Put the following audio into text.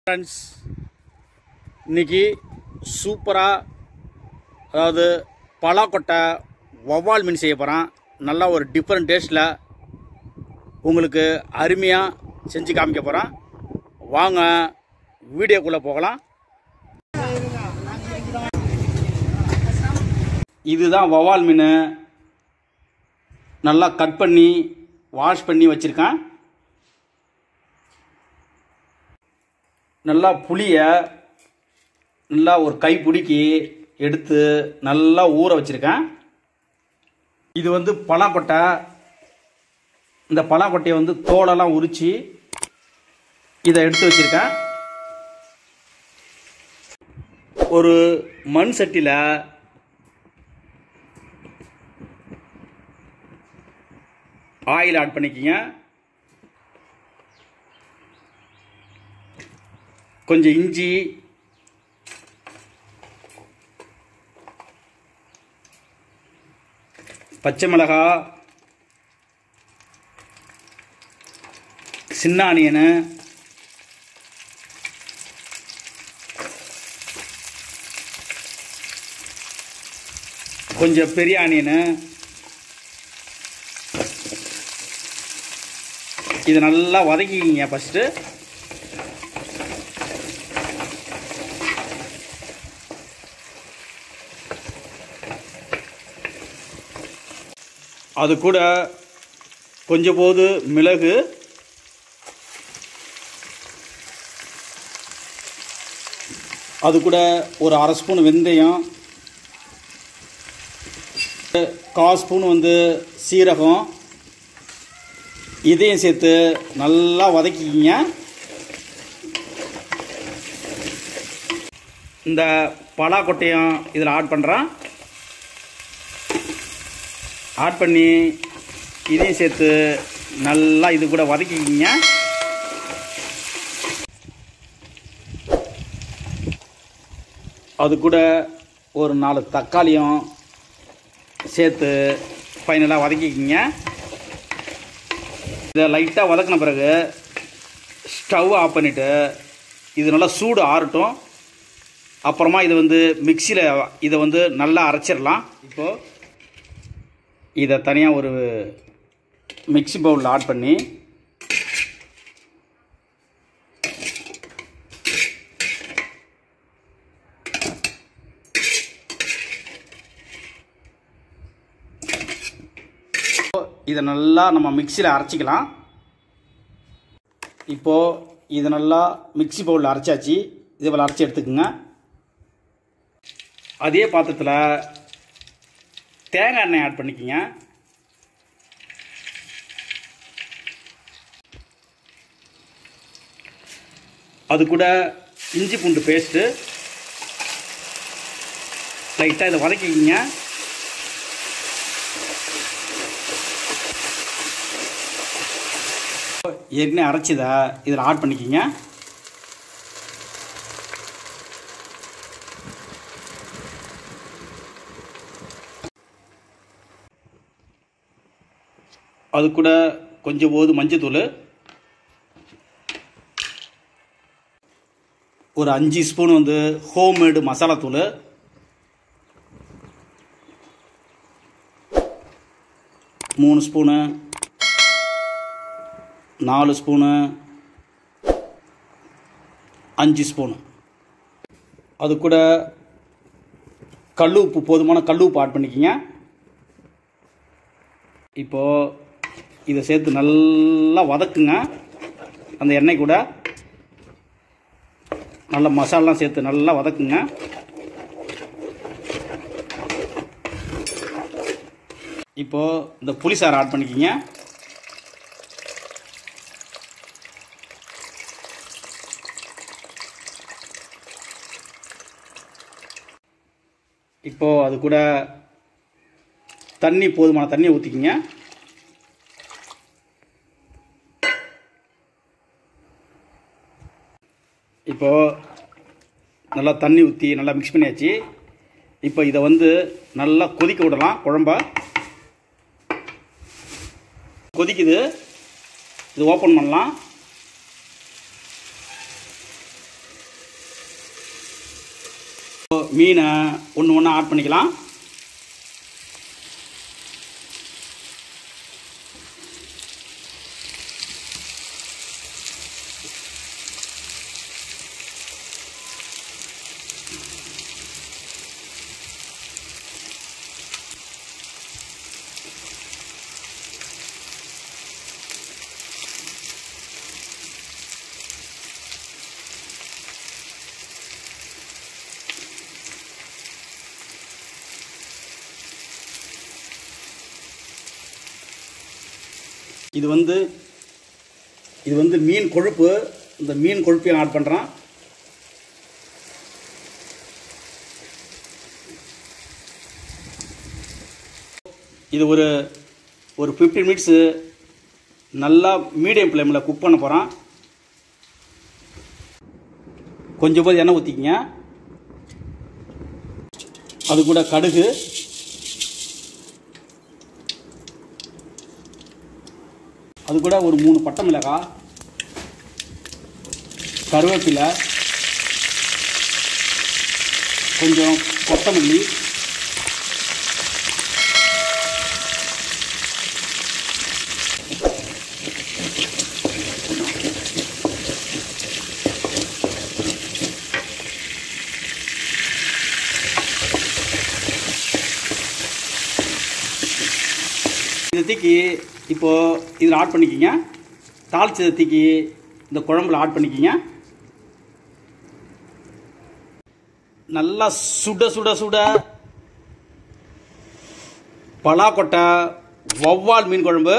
Friends, இன்னைக்கு சூப்பராக அதாவது பலாக்கொட்டை வவ்வால் மீன் செய்ய போகிறேன். நல்லா ஒரு டிஃப்ரெண்ட் டேஸ்ட்டில் உங்களுக்கு அருமையாக செஞ்சு காமிக்க போகிறேன். வாங்க வீடியோக்குள்ளே போகலாம். இதுதான் வவ்வால் மீன். நல்லா கட் பண்ணி வாஷ் பண்ணி வச்சுருக்கேன். நல்லா புளியை நல்லா ஒரு கைப்பிடிக்கு எடுத்து நல்லா ஊற வச்சுருக்கேன். இது வந்து பலாக்கொட்டை. இந்த பலாக்கொட்டையை வந்து தோலெல்லாம் உரித்து இதை எடுத்து வச்சுருக்கேன். ஒரு மண் சட்டியில் ஆயில் ஆட் பண்ணிக்கிங்க. கொஞ்சம் இஞ்சி, பச்சை மிளகாய், சின்ன ஆனியனு, கொஞ்சம் பெரிய ஆனியனு, இது நல்லா வதக்கிக்கிங்க ஃபஸ்ட்டு. அது கூட கொஞ்சம் போது மிளகு, அது கூட ஒரு அரை ஸ்பூன் வெந்தயம், 1/4 ஸ்பூன் வந்து சீரகம், இதையும் சேர்த்து நல்லா வதக்கிக்கிங்க. இந்த பலாக்கொட்டையும் இதில் ஆட் பண்ணுறேன். ஆட் பண்ணி இதையும் சேர்த்து நல்லா இது கூட வதக்கிக்கிங்க. அது கூட ஒரு 4 தக்காளியும் சேர்த்து ஃபைனலாக வதக்கிக்கிங்க. இதை லைட்டாக வதக்கின பிறகு ஸ்டவ் ஆஃப் பண்ணிவிட்டு இது நல்லா சூடு ஆறட்டும். அப்புறமா இது வந்து மிக்சியில் இதை வந்து நல்லா அரைச்சிடலாம். இப்போது இதை தனியாக ஒரு மிக்ஸி பவுலில் ஆட் பண்ணி இதை நல்லா நம்ம மிக்சியில் அரைச்சிக்கலாம். இப்போது இதை நல்லா மிக்ஸி பவுலில் அரைச்சாச்சு. இதே போல் அரைச்சி எடுத்துக்கோங்க. அதே பாத்திரத்தில் தேங்காய் எண்ணெய் ஆட் பண்ணிக்கோங்க. அது கூட இஞ்சி பூண்டு பேஸ்ட்டு லைட்டாக இதை வதக்கிக்கிங்க. ஏற்கனவே அரைச்சிதை இதில் ஆட் பண்ணிக்கிங்க. அது கூட கொஞ்சம் போது மஞ்சத்தூள், ஒரு 5 ஸ்பூன் வந்து ஹோம்மேடு மசாலாத்தூள், மூணு ஸ்பூனு, 4 ஸ்பூனு, 5 ஸ்பூனு. அது கூட கல் உப்பு, போதுமான கல் உப்பு ஆட் பண்ணிக்கிங்க. இப்போது இதை சேர்த்து நல்லா வதக்குங்க. அந்த எண்ணெய் கூட நல்லா மசாலாலாம் சேர்த்து நல்லா வதக்குங்க. இப்போது இந்த புளிசாறு ஆட் பண்ணிக்கிங்க. இப்போது அது கூட தண்ணி, போதுமான தண்ணியை ஊற்றிக்கிங்க. இப்போது நல்லா தண்ணி ஊற்றி நல்லா மிக்ஸ் பண்ணியாச்சு. இப்போ இதை வந்து நல்லா கொதிக்க விடலாம். குழம்ப கொதிக்குது, இது ஓப்பன் பண்ணலாம். மீனை ஒன்று ஒன்றா ஆட் பண்ணிக்கலாம். இது வந்து மீன் கொழுப்பு. இந்த மீன் கொழுப்பையும் ஆட் பண்ணுறேன். இது ஒரு 15 மினிட்ஸு நல்லா மீடியம் ஃப்ளேமில் குக் பண்ண போகிறேன். கொஞ்சம் போது எண்ணெய் ஊற்றிக்கிங்க. அது கூட கடுகு, அது கூட ஒரு 3 பட்டை மிளகாய், கருவேப்பிலை, கொஞ்சம் கொத்தமல்லி, இதை தூக்கி இப்போது இதில் ஆட் பண்ணிக்கிங்க. தாளிச்சதை தூக்கி இந்த குழம்புல ஆட் பண்ணிக்கிங்க. நல்லா சுட சுட சுட பலாக்கொட்டை வவ்வால் மீன் குழம்பு